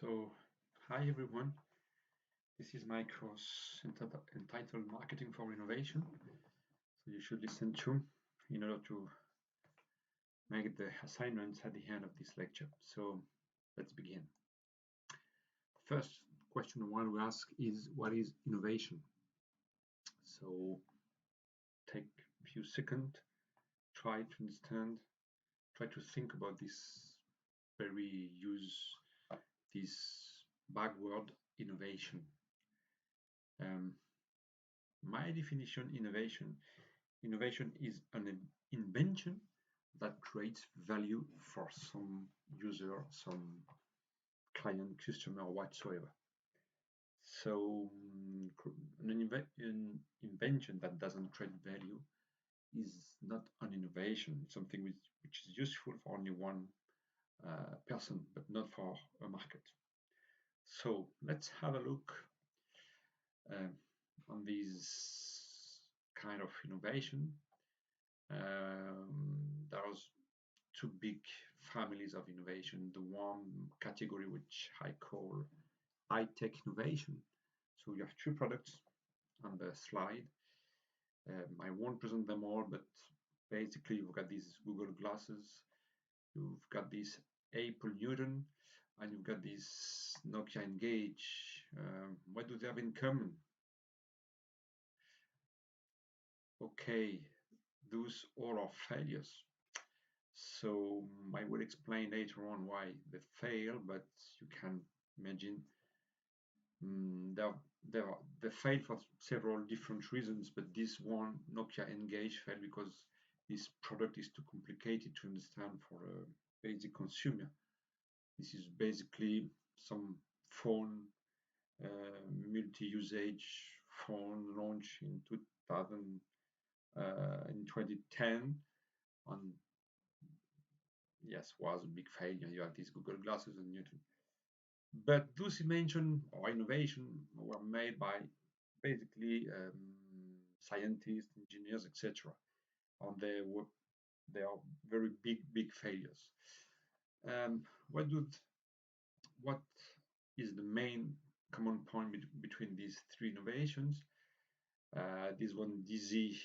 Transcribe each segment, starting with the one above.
So, hi everyone. This is my course entitled Marketing for Innovation. So, you should listen to in order to make the assignments at the end of this lecture. So, let's begin. First question I want to ask is what is innovation? So, take a few seconds, try to understand, try to think about this very use, this backward innovation. Um, my definition innovation is an invention that creates value for some user, some client, customer, whatsoever. So an invention that doesn't create value is not an innovation. It's something which is useful for only one person, but not for a market. So let's have a look on these kind of innovation. There's two big families of innovation. The one category which I call high-tech innovation. So you have two products on the slide. I won't present them all, but basically you've got these Google glasses, you've got this Apple Newton, and you've got this Nokia Engage. What do they have in common? Okay, those all are failures. So I will explain later on why they fail, but you can imagine they failed for several different reasons, but this one, Nokia Engage, failed because this product is too complicated to understand for a basic consumer. This is basically some phone, multi-usage phone launched in 2010 on, yes, was a big failure. You have these Google glasses and Newton. But those invention or innovation were made by basically scientists, engineers, etc. And they are very big failures. Um, what do what is the main common point between these three innovations? This one, Dizzy,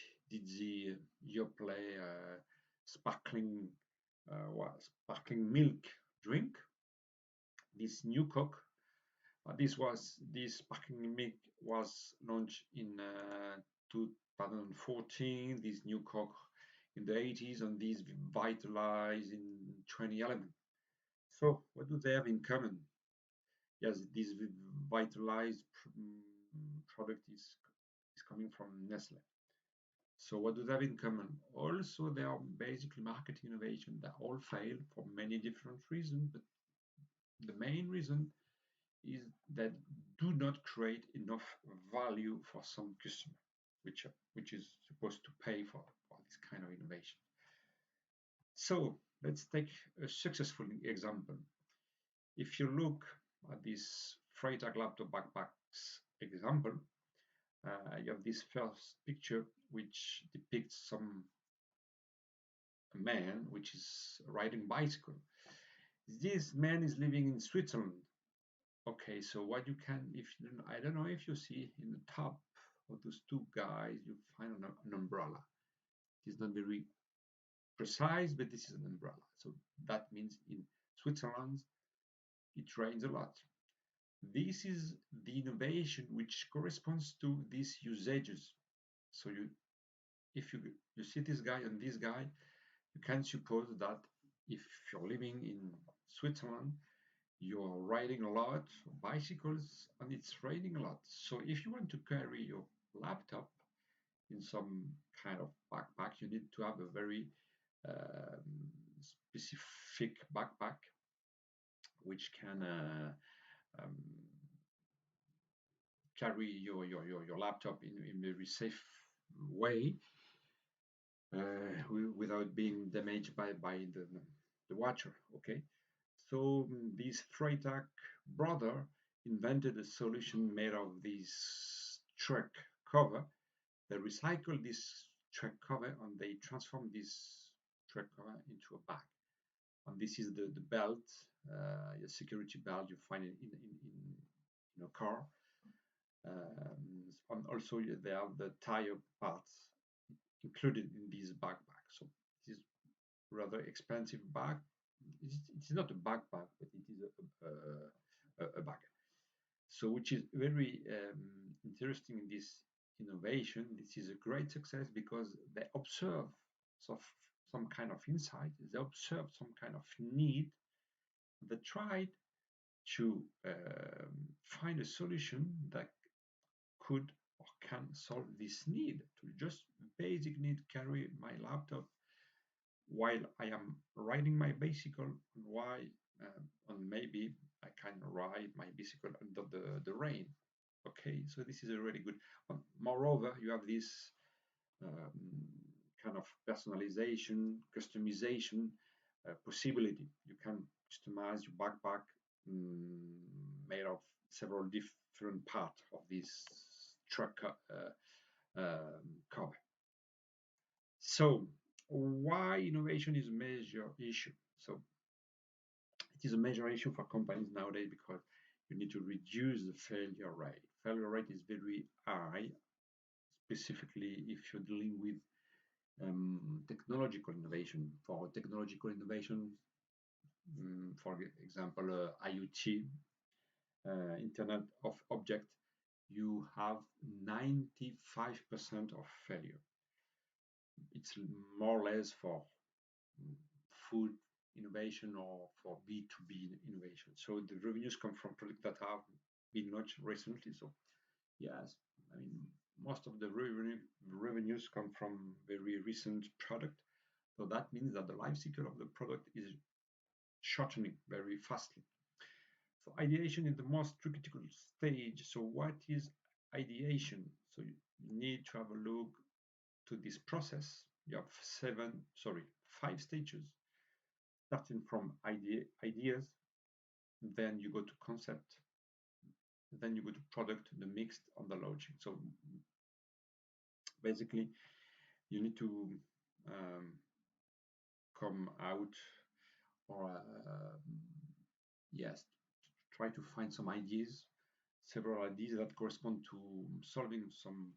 Yoplait, sparkling sparkling milk drink. This new Coke. This sparkling milk was launched in 2014. This new Coke in the 80s, and this vitalized in 2011. So what do they have in common? Yes, this vitalized product is coming from Nestle. So what do they have in common? Also, they are basically market innovation that all fail for many different reasons, but the main reason is that do not create enough value for some customer, which is supposed to pay for this kind of innovation. So let's take a successful example. If you look at this Freytag laptop backpacks example, you have this first picture which depicts a man which is riding bicycle. This man is living in Switzerland. Okay, so what you can, if you, I don't know if you see in the top of those two guys, you find an umbrella. It is not very precise, but this is an umbrella. So that means in Switzerland, it rains a lot. This is the innovation which corresponds to these usages. So if you see this guy and this guy, you can suppose that if you're living in Switzerland, you're riding a lot, bicycles, and it's raining a lot. So if you want to carry your laptop in some kind of backpack, you need to have a very specific backpack which can um, carry your laptop in a very safe way without being damaged by the water. Okay, so this Freytag brother invented a solution made of this truck cover. They recycle this truck cover and they transform this truck cover into a bag. And this is the belt, the security belt you find in a car. And also they have the tire parts included in this backpack. So it is rather expensive bag. It's not a backpack, but it is a bag. So which is very interesting in this innovation. This is a great success because they observe some kind of insight. They observe some kind of need. They tried to find a solution that could or can solve this need to just basic need carry my laptop while I am riding my bicycle, why and maybe I can ride my bicycle under the rain. Okay, so this is a really good one. Moreover, you have this um, kind of personalization, customization possibility. You can customize your backpack made of several different parts of this truck cover. So why innovation is a major issue? So it is a major issue for companies nowadays because you need to reduce the failure rate. Failure rate is very high, specifically if you're dealing with technological innovation. For technological innovation, for example, IoT, Internet of Object, you have 95% of failure. It's more or less for food innovation or for B2B innovation. So the revenues come from products that have been launched recently. So yes, I mean, most of the revenues come from very recent product. So that means that the life cycle of the product is shortening very fastly. So ideation is the most critical stage. So what is ideation? So you need to have a look to this process. You have five stages, starting from ideas, then you go to concept, then you go to product, the mixed, and the launching. So basically, you need to um, come out or yes, try to find some ideas, several ideas that correspond to solving some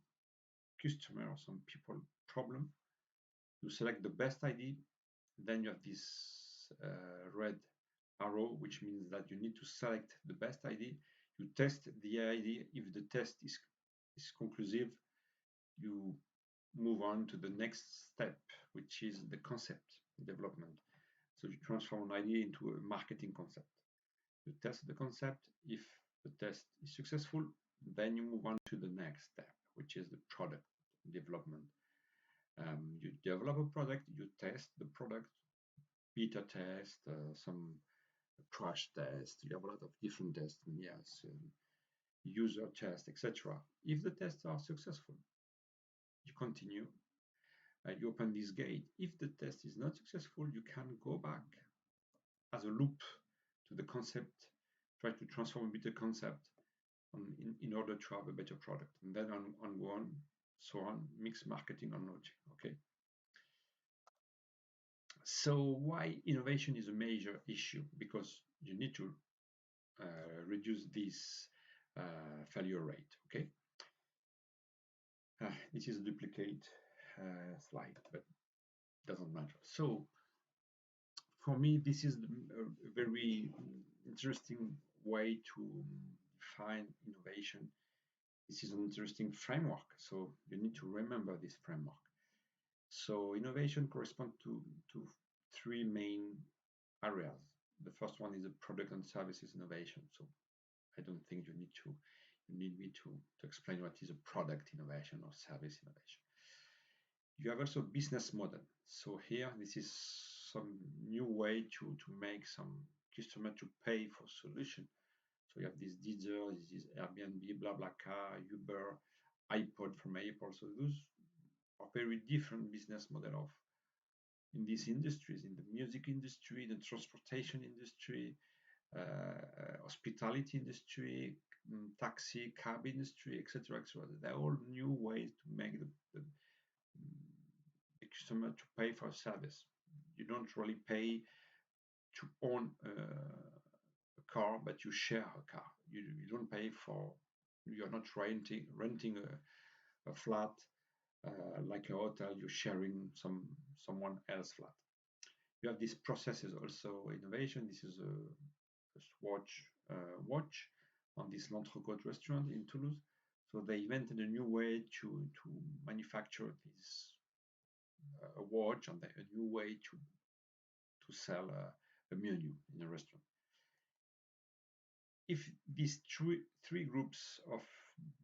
customer or some people problem. You select the best idea, then you have this red arrow, which means that you need to select the best idea. You test the idea. If the test is conclusive, you move on to the next step, which is the concept development. So you transform an idea into a marketing concept. You test the concept. If the test is successful, then you move on to the next step, which is the product development. You develop a product, you test the product, beta test, some crash test. You have a lot of different tests, and yes, user test, etc. If the tests are successful, you continue. You open this gate. If the test is not successful, you can go back as a loop to the concept, try to transform a bit the concept in order to have a better product, and then on so on, mix marketing and logic. Okay. So why innovation is a major issue? Because you need to reduce this failure rate. Okay. This is a duplicate slide, but doesn't matter. So for me, this is a very interesting way to define innovation. This is an interesting framework. So you need to remember this framework. So innovation corresponds to three main areas. The first one is the product and services innovation. So I don't think you need me to explain what is a product innovation or service innovation. You have also business model. So here, this is some new way to make some customer to pay for solution. So you have this Deezer, this is Airbnb, BlaBlaCar, Uber, iPod from Apple. So those are very different business model of in these industries, in the music industry, the transportation industry, hospitality industry, taxi, cab industry, etc., etc. They're all new ways to make the customer to pay for a service. You don't really pay to own a car, but you share a car. You don't pay for. You're not renting a flat like a hotel. You're sharing someone else's flat. You have these processes also innovation. This is a watch on this L'Entrecôte restaurant in Toulouse. So they invented a new way to manufacture this a watch and a new way to sell a menu in a restaurant. If these three groups of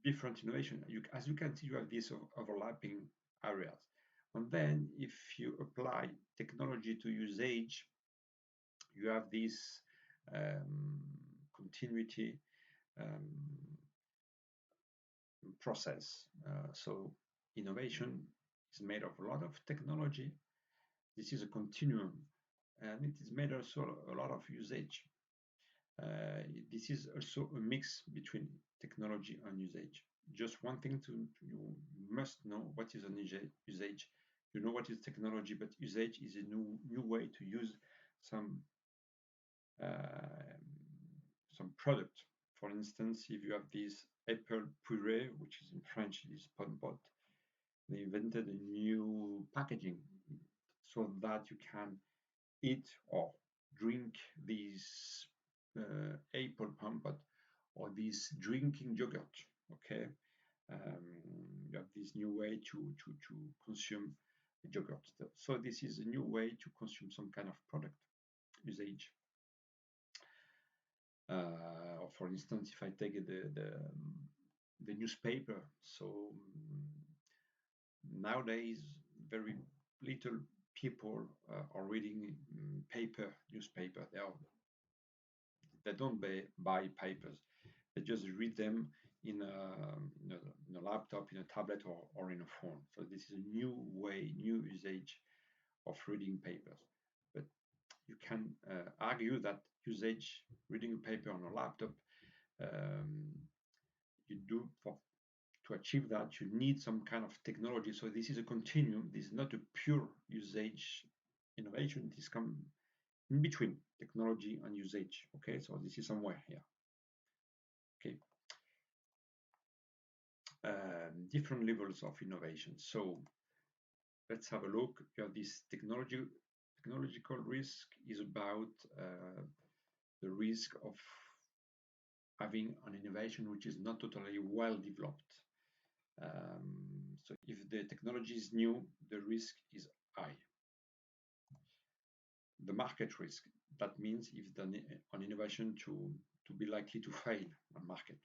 different innovation, as you can see, you have these overlapping areas. And then if you apply technology to usage, you have this continuity process. So innovation is made of a lot of technology. This is a continuum, and it is made also a lot of usage. This is also a mix between technology and usage. Just one thing you must know what is an usage. You know what is technology, but usage is a new way to use some product. For instance, if you have this apple puree, which is in French is pomme pot, they invented a new packaging so that you can eat or drink these apple pomme pot or this drinking yogurt. Okay, you have this new way to consume yogurt. So this is a new way to consume some kind of product usage. For instance, if I take the newspaper, so nowadays very little people are reading paper newspaper. They don't buy papers. They just read them in a laptop, in a tablet, or in a phone. So this is a new way, new usage of reading papers. But you can argue that usage, reading a paper on a laptop, you do to achieve that, you need some kind of technology. So this is a continuum. This is not a pure usage innovation. This comes in between technology and usage. Okay, so this is somewhere here. Okay, different levels of innovation. So let's have a look. You have this technological risk is about the risk of having an innovation which is not totally well developed. So if the technology is new, the risk is high. The market risk, that means if an innovation to be likely to fail on market.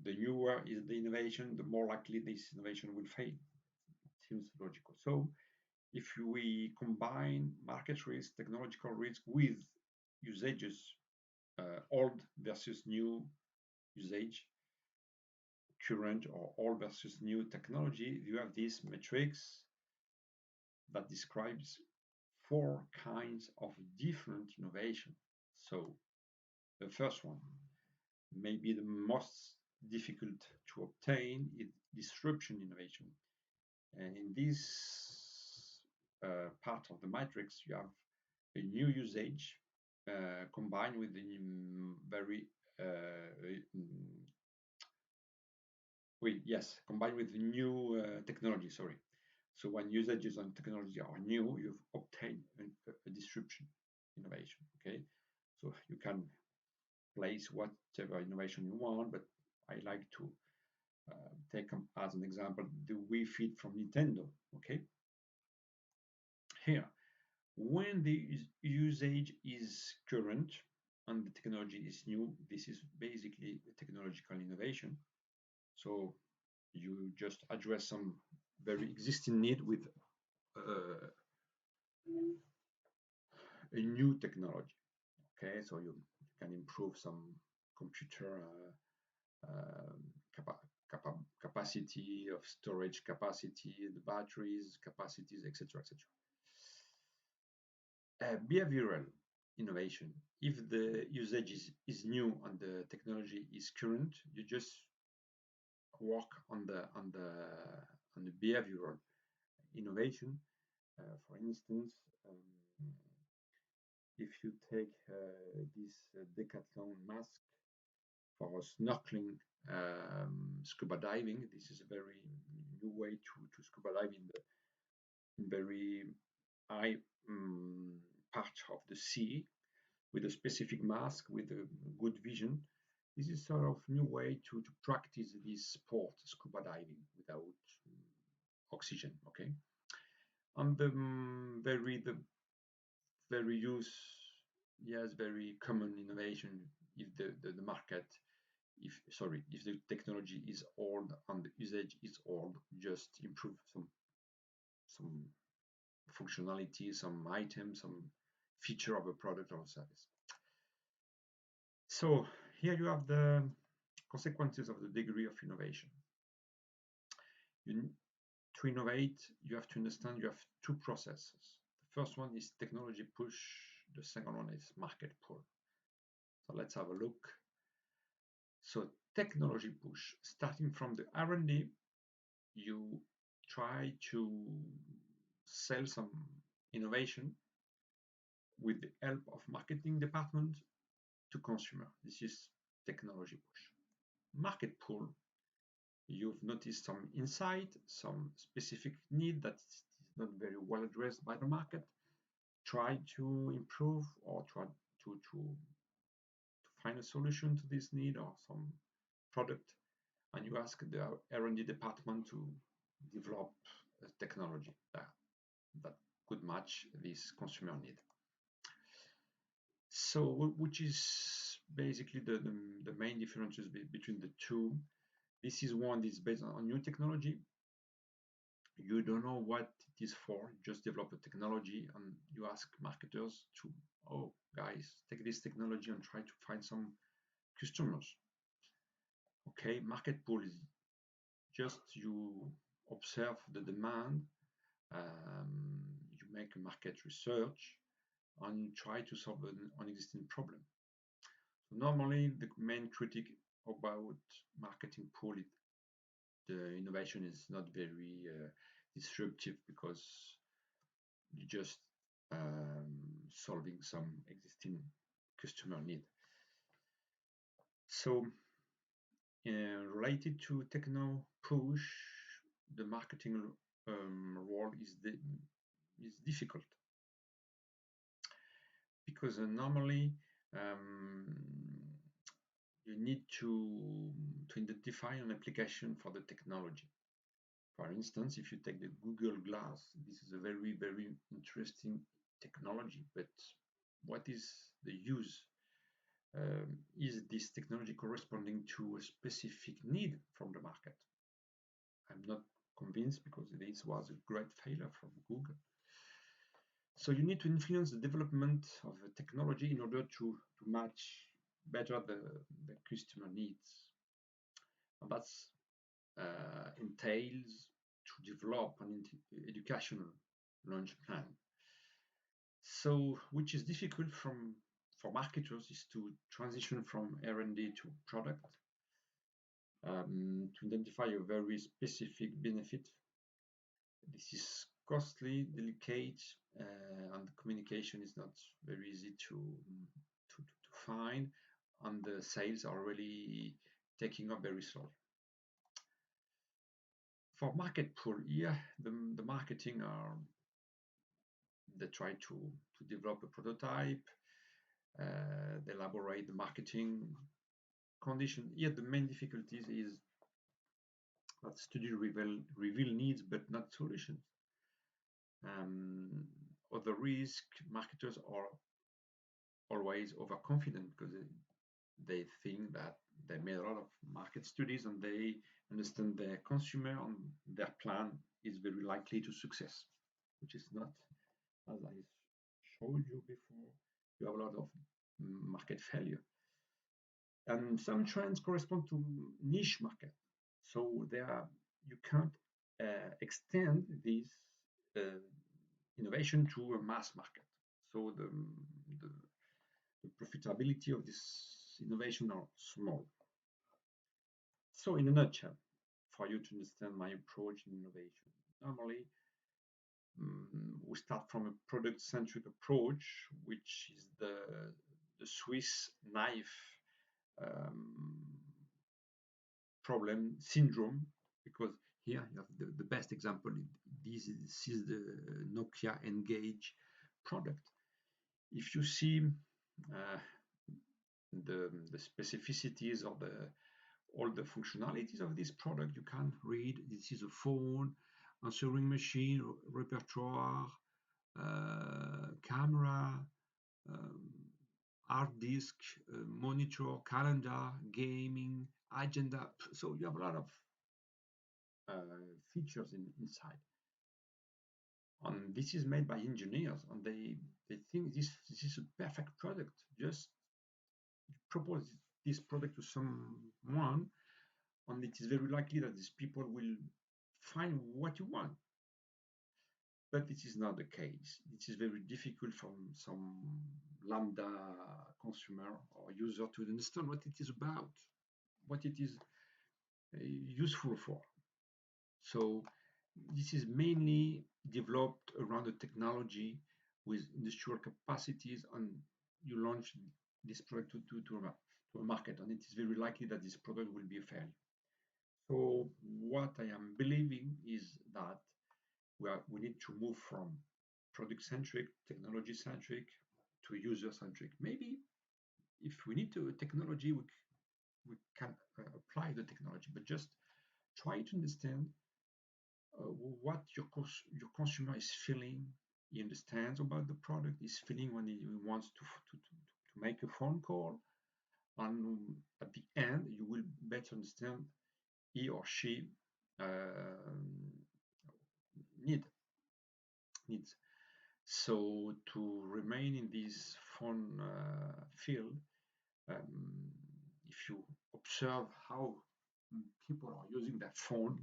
The newer is the innovation, the more likely this innovation will fail. It seems logical. So if we combine market risk, technological risk with usages, old versus new usage, current or old versus new technology, you have this matrix that describes four kinds of different innovation. So the first one, maybe the most difficult to obtain, is disruption innovation. And in this part of the matrix, you have a new usage combined with the very combined with new technology. Sorry. So when usages and technology are new, you've obtained a disruption innovation. Okay, so you can place whatever innovation you want, but I like to take as an example the Wii Fit from Nintendo. Okay, here when the usage is current and the technology is new, this is basically a technological innovation. So you just address some very existing need with a new technology. Okay, so you can improve some computer capacity of storage capacity, the batteries capacities, etc., etc. Behavioral innovation. If the usage is new and the technology is current, you just work on the behavioral innovation. For instance, if you take this Decathlon mask for snorkeling, scuba diving, this is a very new way to scuba dive in the very high part of the sea with a specific mask with a good vision. This is sort of new way to practice this sport, scuba diving, without oxygen. Okay, and the very use, yes, very common innovation. If the market, if the technology is old and the usage is old, just improve some functionality, some item, some feature of a product or service. So here you have the consequences of the degree of innovation. To innovate, you have to understand you have two processes. The first one is technology push. The second one is market pull. So let's have a look. So technology push, starting from the R&D, you try to sell some innovation with the help of marketing department to consumer. This is technology push. Market pull, you've noticed some insight, some specific need that is not very well addressed by the market. Try to improve or try to find a solution to this need or some product, and you ask the R&D department to develop a technology that could match this consumer need. So, which is basically the main differences between the two. This is one is based on new technology. You don't know what it is for, you just develop a technology and you ask marketers to, oh guys, take this technology and try to find some customers. Okay, market pull is just you observe the demand, you make a market research, and you try to solve an existing problem. So normally, the main critic about marketing pull is the innovation is not very disruptive because you just solving some existing customer need. So related to techno push, the marketing role is difficult because normally you need to identify an application for the technology. For instance, if you take the Google Glass, this is a very, very interesting technology, but what is the use? Is this technology corresponding to a specific need from the market? I'm not convinced because this was a great failure from Google. So you need to influence the development of a technology in order to match better the customer needs. And that's entails to develop an educational launch plan. So, which is difficult for marketers is to transition from R&D to product, to identify a very specific benefit. This is costly, delicate, and the communication is not very easy to find, and the sales are really taking up very slowly. For market pull, yeah, the marketing are they try to develop a prototype, they elaborate the marketing condition. Yet the main difficulties is that study reveal needs but not solutions. Other risk, marketers are always overconfident because they think that they made a lot of market studies and they understand their consumer and their plan is very likely to success, which is not, as I showed you before. You have a lot of market failure. And some trends correspond to niche market. So you can't extend this innovation to a mass market. So the profitability of this innovation are small. So in a nutshell, for you to understand my approach in innovation, normally we start from a product-centric approach, which is the Swiss knife um, problem syndrome, because here you have the best example. This is the Nokia Engage product. If you see uh, the specificities of all the functionalities of this product, you can read this is a phone, answering machine, repertoire, camera, um, hard disk, monitor, calendar, gaming, agenda. So you have a lot of features inside. And this is made by engineers, and they think this is a perfect product. Just propose this product to someone, and it is very likely that these people will find what you want. But this is not the case. It is very difficult for some lambda consumer or user to understand what it is about, what it is useful for. So this is mainly developed around the technology with industrial capacities, and you launch this product to a market, and it is very likely that this product will be a failure. So what I am believing is that we need to move from product-centric, technology-centric to user-centric. Maybe if we need to technology, we can apply the technology, but just try to understand what your consumer is feeling. He understands about the product. He's feeling when he wants to make a phone call, and at the end you will better understand he or she needs. So to remain in this phone field, if you observe how people are using their phone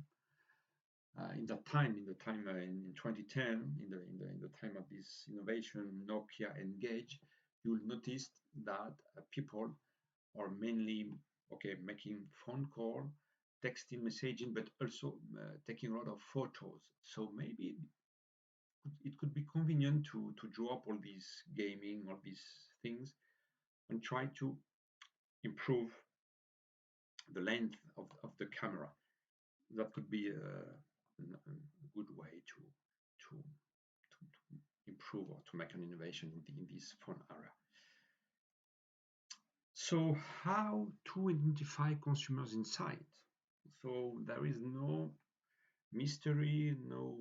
in the time in 2010, in the time of this innovation, Nokia Engage, you will notice that people are mainly making phone call, texting, messaging, but also taking a lot of photos. So maybe it could be convenient to drop all these gaming, all these things, and try to improve the length of the camera. That could be a good way to improve or to make an innovation in this phone area. So how to identify consumers' insight? So there is no mystery, no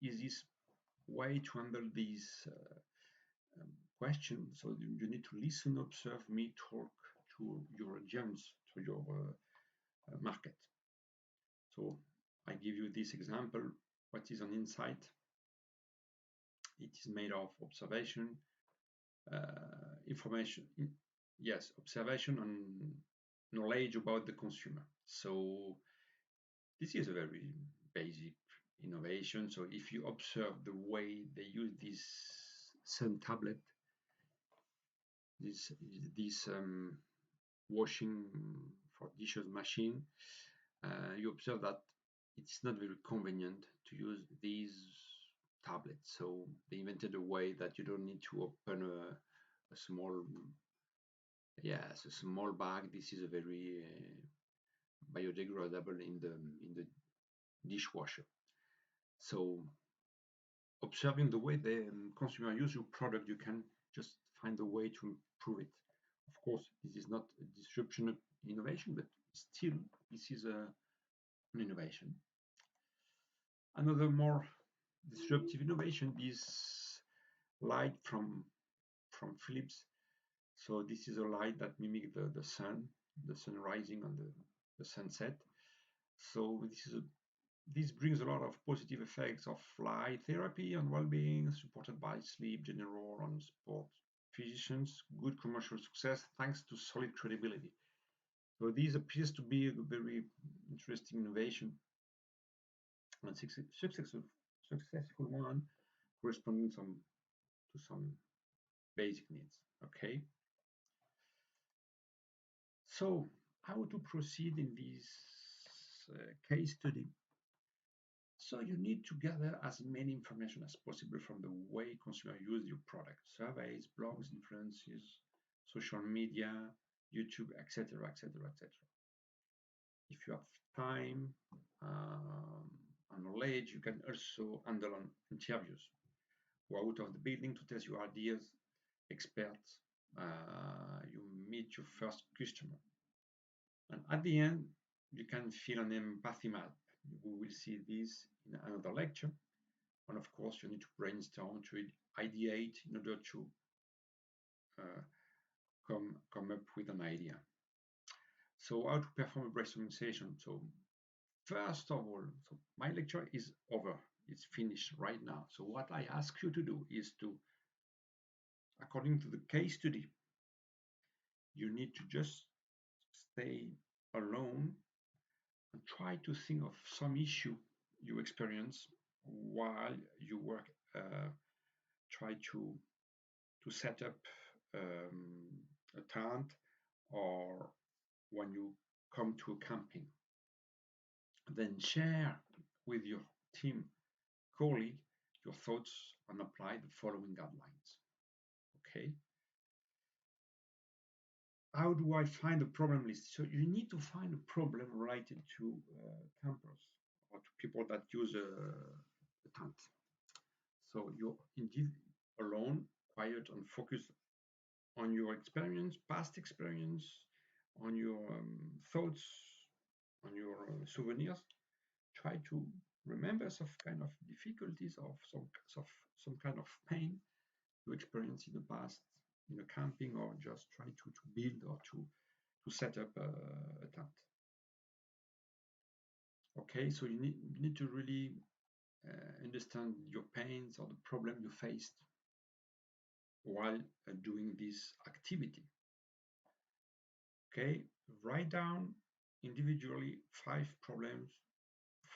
easy way to handle these question. So you need to listen, observe, meet, talk to your audience, to your market. So I give you this example. What is an insight? It is made of observation, information, yes, observation and knowledge about the consumer. So this is a very basic innovation. So if you observe the way they use this Sun tablet, this washing for dishes machine, you observe that it's not very convenient to use these tablets. So they invented a way that you don't need to open a small, yes, a small bag. This is a very biodegradable in the dishwasher. So observing the way the consumer use your product, you can just find a way to improve it. Of course, this is not a disruption innovation, but still, this is an innovation. Another more disruptive innovation is light from Philips. So this is a light that mimics the sun rising on the sunset. So this brings a lot of positive effects of light therapy and well-being, supported by sleep, general, and sport physicians. Good commercial success thanks to solid credibility. So this appears to be a very interesting innovation and successful one, corresponding to some basic needs. Okay. So how to proceed in this case study? So you need to gather as many information as possible from the way consumers use your product: surveys, blogs, influences, social media, YouTube, etc., etc., etc. If you have time and knowledge, you can also handle on interviews. Go out of the building to test your ideas, experts. You meet your first customer, and at the end, you can fill an empathy map. We will see this in another lecture. And of course, you need to brainstorm, to ideate in order to uh, come up with an idea. So how to perform a brainstorming session? So first of all, so my lecture is over. It's finished right now. So what I ask you to do is to, according to the case study, you need to just stay alone and try to think of some issue you experience while you work. Try to set up a tent, or when you come to a camping. Then share with your team colleague your thoughts and apply the following guidelines. Okay. How do I find the problem list? So you need to find a problem related to campers or to people that use a tent. So you're indeed alone, quiet, and focused on your experience, past experience, on your thoughts, on your souvenirs. Try to remember some kind of difficulties or some kind of pain you experienced in the past in a camping, or just try to build or to set up a tent. Okay, so you need to really understand your pains or the problem you faced while doing this activity. Okay, write down individually 5 problems,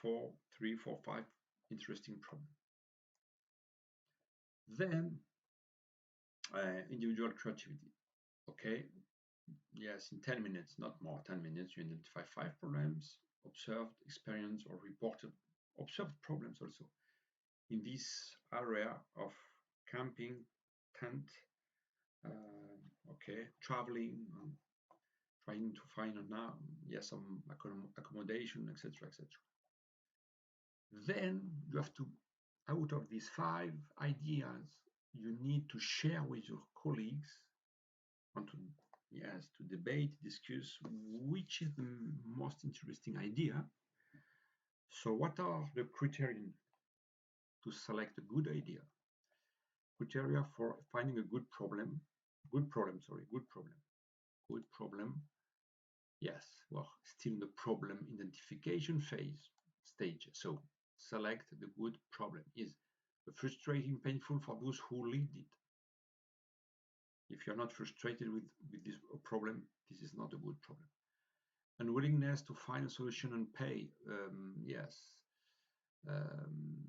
4, 3, 4, 5 interesting problems. Then individual creativity. Okay, yes, in 10 minutes, not more, 10 minutes, you identify 5 problems, observed, experienced, or reported observed problems also in this area of camping, tent, okay, traveling, trying to find some accommodation, etc., etc. Then you have to, out of these 5 ideas, you need to share with your colleagues and to debate, discuss which is the most interesting idea. So what are the criteria to select a good idea? Criteria for finding a good problem. Yes, well, still the problem identification stage. So select the good problem. Is frustrating, painful for those who lived it. If you're not frustrated with this problem, this is not a good problem. And willingness to find a solution and pay. Yes.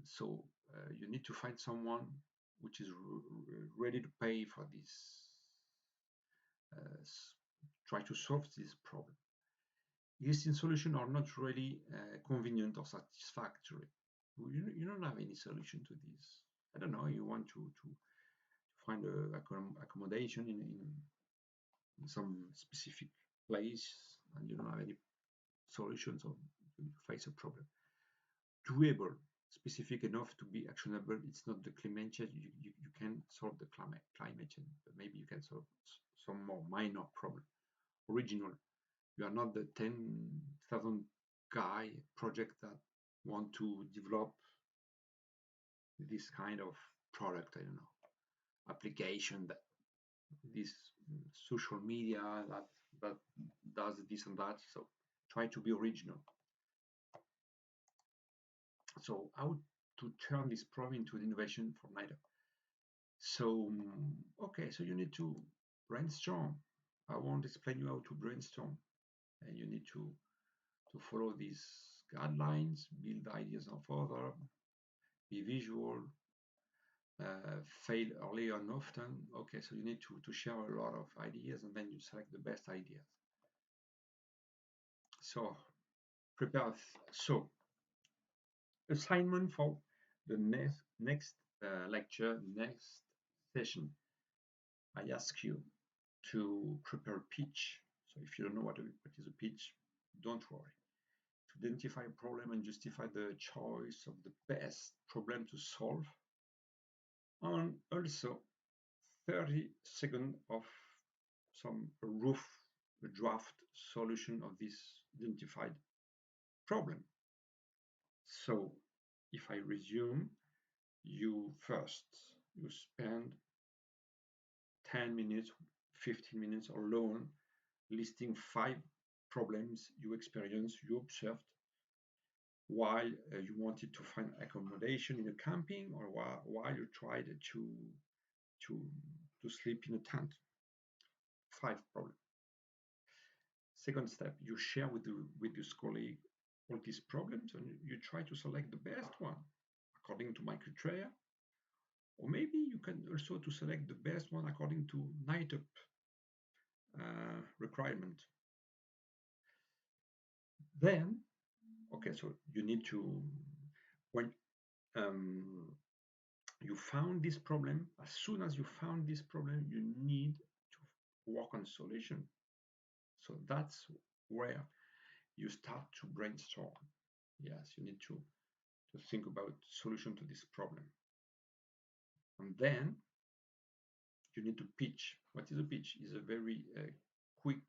So you need to find someone which is ready to pay for this. Try to solve this problem. Existing solutions are not really convenient or satisfactory. You don't have any solution to this. I don't know. You want to find accommodation in some specific place, and you don't have any solutions, or you face a problem. Doable, specific enough to be actionable. It's not the climate change. You can solve the climate change, but maybe you can solve some more minor problem. Original. You are not the 10,000 guy project that want to develop this kind of product. I don't know, application, that this social media that does this and that. So try to be original. So how to turn this problem into an innovation for NIDA? So okay, so you need to brainstorm. I won't explain you how to brainstorm, and you need to follow these guidelines, build ideas of other, be visual, fail early and often. Okay, so you need to share a lot of ideas, and then you select the best ideas. So prepare. So assignment for the next lecture, next session. I ask you to prepare a pitch. So if you don't know what is a pitch, don't worry. To identify a problem and justify the choice of the best problem to solve. And also 30 seconds of some rough draft solution of this identified problem. So if I resume, you spend 10 minutes, 15 minutes alone listing 5 problems you experienced, you observed while you wanted to find accommodation in a camping, or while you tried to sleep in a tent. 5 problems. Second step, you share with your colleague all these problems, and you try to select the best one according to my criteria. Or maybe you can also to select the best one according to NITEP requirement. Then, okay, so you need to, when you found this problem, as soon as you found this problem, you need to work on solution. So that's where you start to brainstorm. Yes, you need to think about solution to this problem. And then you need to pitch. What is a pitch? Is a very quick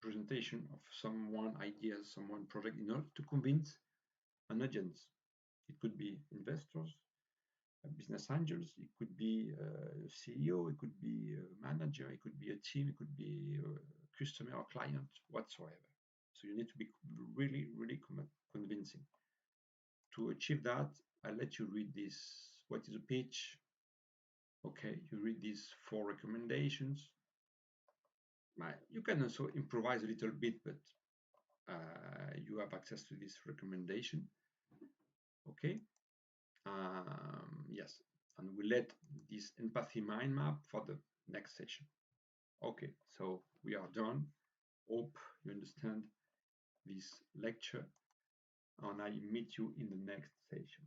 presentation of someone ideas, someone project in order to convince an audience. It could be investors, business angels, it could be a CEO, it could be a manager, it could be a team, it could be a customer or client, whatsoever. So you need to be really, really convincing. To achieve that, I'll let you read this. What is a pitch? Okay, you read these 4 recommendations. You can also improvise a little bit, but you have access to this recommendation. Okay. Yes, and we'll let this empathy mind map for the next session. Okay, so we are done. Hope you understand this lecture, and I meet you in the next session.